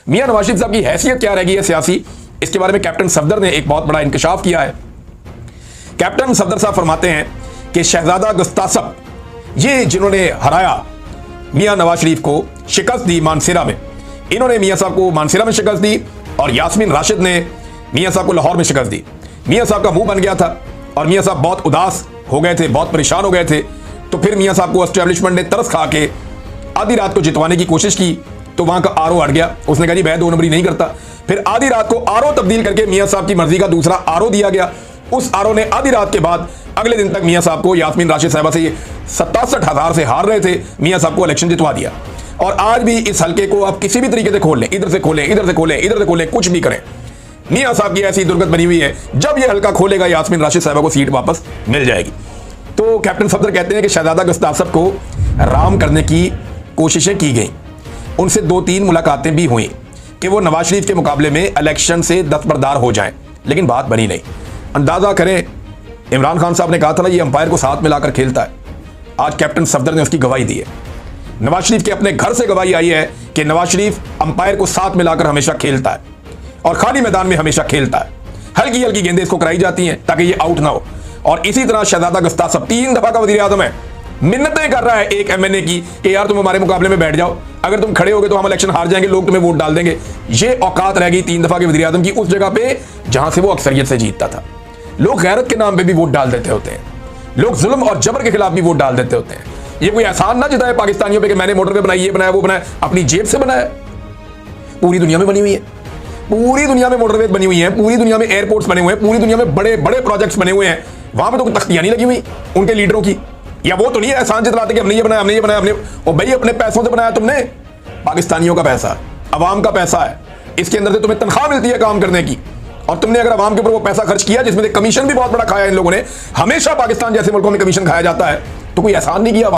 मियां नवाज शरीफ साहब की हैसियत क्या रहेगी है सियासी, इसके बारे में कैप्टन सफदर ने एक बहुत बड़ा इंकशाफ किया है। कैप्टन सफदर साहब फरमाते हैं कि शहजादा गुस्तासब, ये जिन्होंने हराया मियां नवाज शरीफ को, शिकस्त दी मानसेरा में, इन्होंने मियां साहब को मानसेरा में शिकस्त दी और यास्मीन राशिद ने मियां साहब को लाहौर में शिकस्त दी। मियां साहब का मुंह बन गया था और मियां साहब बहुत उदास हो गए थे, बहुत परेशान हो गए थे। तो फिर मियां साहब को एस्टेब्लिशमेंट ने तरस खा के आधी रात को जितवाने की कोशिश की, तो वहां का आरओ हट गया। उसने कहा जी मैं 2 नंबरी नहीं करता। फिर आधी रात को आरओ तब्दील करके मियां साहब की मर्जी का दूसरा आरओ दिया गया। उस आरओ ने आधी रात के बाद अगले दिन तक मियां साहब को, यास्मीन राशिद साहबा से, ये 67,000 से हार रहे थे, मियां साहब को इलेक्शन जितवा दिया। और आज भी इस हल्के को आप किसी भी तरीके से खोल लें, इधर से खोलें, इधर से खोलें, इधर से खोलें, कुछ भी करें, मियां साहब की ऐसी दुर्गत बनी हुई है, जब ये हल्का खोलेगा यास्मीन राशिद साहबा को सीट वापस मिल जाएगी। तो कैप्टन सफदर कहते हैं कि शहजादा गुस्तासब को राम करने की कोशिशें की गई, उनसे 2-3 मुलाकातें भी हुई कि वो नवाज शरीफ के मुकाबले में इलेक्शन से दस्तबरदार हो जाएं, लेकिन बात बनी नहीं। अंदाजा करें, इमरान खान साहब ने कहा था ना ये अंपायर को साथ मिलाकर खेलता है, आज कैप्टन सफदर ने उसकी गवाही दी है। नवाज शरीफ के अपने घर से गवाही आई है कि नवाज शरीफ अंपायर को साथ मिलाकर हमेशा खेलता है और खाली मैदान में हमेशा खेलता है। हल्की हल्की गेंदें इसको कराई जाती हैं ताकि ये आउट ना हो। और इसी तरह शहजादा गुस्तासब 3 दफा का वजीर आजम है, मिन्नतें कर रहा है एक एमएनए की कि यार तुम हमारे मुकाबले में बैठ जाओ, अगर तुम खड़े होगे तो हम इलेक्शन हार जाएंगे, लोग तुम्हें वोट डाल देंगे। ये औकात रह गई 3 दफा के वजीर आजम की उस जगह पे जहां से वो अक्सरियत से जीतता था। लोग गैरत के नाम पे भी वोट डाल देते होते हैं, लोग जुल्म और जबर के खिलाफ भी वोट डाल देते होते हैं। ये कोई एहसान ना जताए पाकिस्तानियों पे कि मैंने मोटरवे बनाई, ये बनाया, वो बनाया, अपनी जेब से बनाया। पूरी दुनिया में बनी हुई है, पूरी दुनिया में मोटरवे बनी हुई है, पूरी दुनिया में एयरपोर्ट्स बने हुए हैं, पूरी दुनिया में बड़े बड़े प्रोजेक्ट्स बने हुए हैं। वहां पे तो तख्तियां नहीं लगी हुई उनके लीडरों की, या वो तो नहीं है एहसान जतलाते कि हमने ये बनाया, हमने ये बनाया, हमने, और भाई अपने पैसों से बनाया तुमने, पाकिस्तानियों का पैसा, अवाम का पैसा है, इसके अंदर से तुम्हें तनख्वाह मिलती है काम करने की, और तुमने अगर अवाम के ऊपर वो पैसा खर्च किया जिसमें कमीशन भी बहुत बड़ा खाया इन लोगों ने, हमेशा पाकिस्तान जैसे मुल्कों में कमीशन खाया जाता है, तो कोई एहसान नहीं किया।